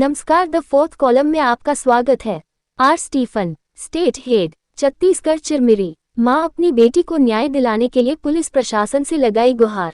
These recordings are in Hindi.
नमस्कार, द फोर्थ कॉलम में आपका स्वागत है। R Stephen, state head, Chhattisgarh Chirimiri. मां अपनी बेटी को न्याय दिलाने के लिए पुलिस प्रशासन से लगाई गुहार।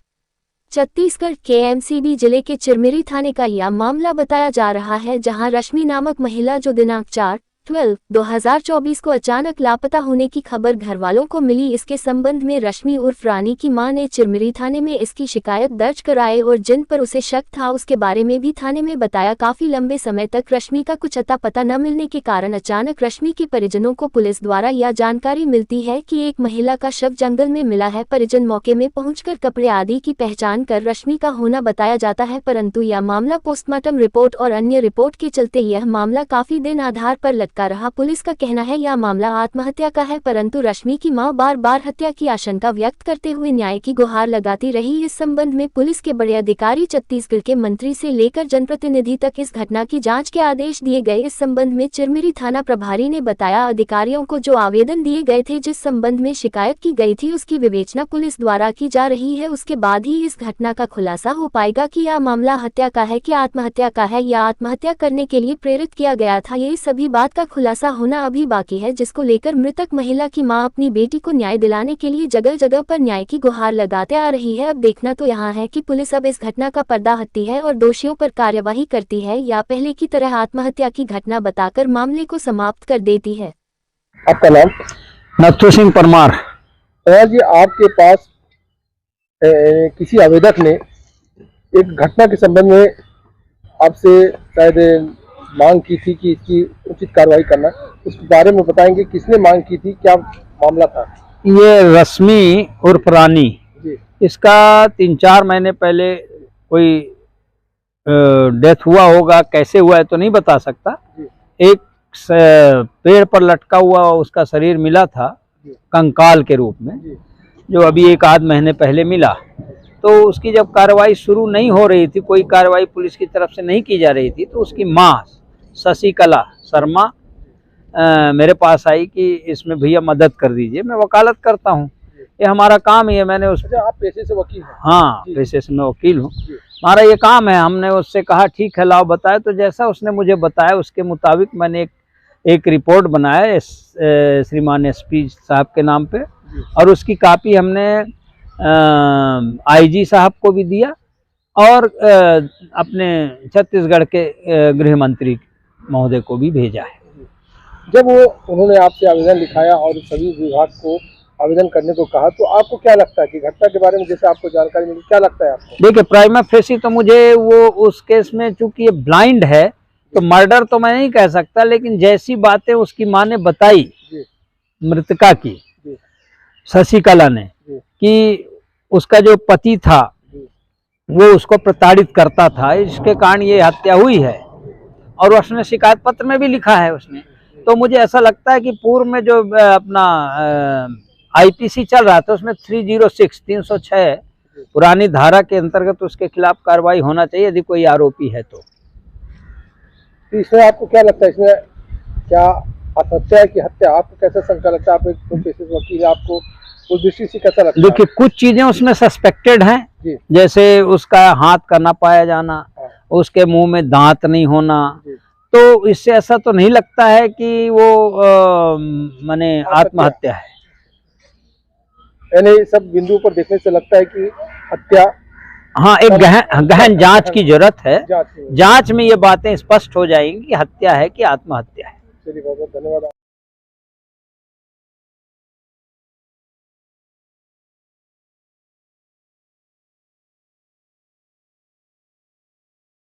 छत्तीसगढ़ के एमसीडी जिले के चिरमिरी थाने का यह मामला बताया जा रहा है, जहां रश्मि नामक महिला जो दिनांक 4/12/2024 को अचानक लापता होने की खबर घरवालों को मिली। इसके संबंध में रश्मि उर्फ रानी की मां ने चिरमिरी थाने में इसकी शिकायत दर्ज कराई और जिन पर उसे शक था उसके बारे में भी थाने में बताया। काफी लंबे समय तक रश्मि का कुछ अता पता न मिलने के कारण अचानक रश्मि के परिजनों को पुलिस द्वारा यह जानकारी मिलती है कि एक महिला का शव जंगल में मिला है। परिजन मौके में पहुंचकर कपड़े आदि की पहचान कर रश्मि का होना बताया जाता है, परंतु यह मामला पोस्टमार्टम रिपोर्ट और अन्य रिपोर्ट के चलते यह मामला काफी दिन आधार पर लटका रहा। पुलिस का कहना है यह मामला आत्महत्या का है, परंतु रश्मि की मां बार बार हत्या की आशंका व्यक्त करते हुए न्याय की गुहार लगाती रही। इस संबंध में पुलिस के बड़े अधिकारी छत्तीसगढ़ के मंत्री से लेकर जनप्रतिनिधि तक इस घटना की जांच के आदेश दिए गए। इस संबंध में चिरमिरी थाना प्रभारी ने बताया, अधिकारियों को जो आवेदन दिए गए थे, जिस संबंध में शिकायत की गई थी, उसकी विवेचना पुलिस द्वारा की जा रही है। उसके बाद ही इस घटना का खुलासा हो पाएगा कि यह मामला हत्या का है कि आत्महत्या का है या आत्महत्या करने के लिए प्रेरित किया गया था। ये सभी बात का खुलासा होना अभी बाकी है, जिसको लेकर मृतक महिला की मां अपनी बेटी को न्याय दिलाने के लिए जगह जगह पर न्याय की गुहार लगाते आ रही है। अब देखना तो यहाँ है कि पुलिस अब इस घटना का पर्दा हटती है और दोषियों पर कार्यवाही करती है या पहले की तरह आत्महत्या की घटना बताकर मामले को समाप्त कर देती है। आपका नाम? नथु सिंह परमार। जी, आपके पास किसी आवेदक ने एक घटना के संबंध में आपसे शायद मांग की थी कि इसकी उचित कार्रवाई करना, उस बारे में बताएंगे किसने मांग की थी, क्या मामला था? ये रश्मि उर्फ रानी, इसका 3-4 महीने पहले कोई डेथ हुआ होगा, कैसे हुआ है तो नहीं बता सकता। एक पेड़ पर लटका हुआ उसका शरीर मिला था कंकाल के रूप में, जो अभी 1-8 महीने पहले मिला। तो उसकी जब कार्रवाई शुरू नहीं हो रही थी, कोई कार्रवाई पुलिस की तरफ से नहीं की जा रही थी, तो उसकी माँ शशिकला शर्मा मेरे पास आई कि इसमें भैया मदद कर दीजिए। मैं वकालत करता हूँ, ये हमारा काम ही है। मैंने उस आप पेशे से वकील हैं? हाँ, पेशे से मैं वकील हूँ, हमारा ये काम है। हमने उससे कहा ठीक है लाओ बताए, तो जैसा उसने मुझे बताया उसके मुताबिक मैंने एक रिपोर्ट बनाया श्रीमान एसपी साहब के नाम पे, और उसकी कापी हमने आईजी साहब को भी दिया और अपने छत्तीसगढ़ के गृह मंत्री महोदय को भी भेजा है। जब उन्होंने आपसे आवेदन लिखाया और सभी विभाग को आवेदन करने को कहा, तो आपको क्या लगता है कि घटना के बारे में जैसे आपको जानकारी मिली, क्या लगता है आपको? देखिए, प्राइमा फेसी तो मुझे वो उस केस में चूंकि ये ब्लाइंड है तो मर्डर तो मैं नहीं कह सकता, लेकिन जैसी बातें उसकी माँ ने बताई मृतका की शशिकला ने, कि उसका जो पति था वो उसको प्रताड़ित करता था, इसके कारण ये हत्या हुई है, और उसने शिकायत पत्र में भी लिखा है उसने। तो मुझे ऐसा लगता है कि पूर्व में जो अपना आईपीसी चल रहा था उसमें 306 पुरानी धारा के अंतर्गत उसके खिलाफ कार्रवाई होना चाहिए यदि कोई आरोपी है तो। इसमें आपको क्या लगता है, इसमें क्या आत्महत्या है कि हत्या? आपको कैसा शंका लगता है? आप एक पेशे से वकील, आपको उस दृष्टि से कैसा लगता है? देखिए, कुछ चीजें उसमें सस्पेक्टेड हैं, जैसे उसका हाथ का ना पाया जाना, उसके मुंह में दांत नहीं होना, तो इससे ऐसा तो नहीं लगता है कि वो माने आत्महत्या है। यानी सब बिंदु पर देखने से लगता है कि हत्या। हाँ, एक गहन जांच की जरूरत है। जांच में ये बातें स्पष्ट हो जाएंगी कि हत्या है कि आत्महत्या है। चलिए, बहुत बहुत धन्यवाद।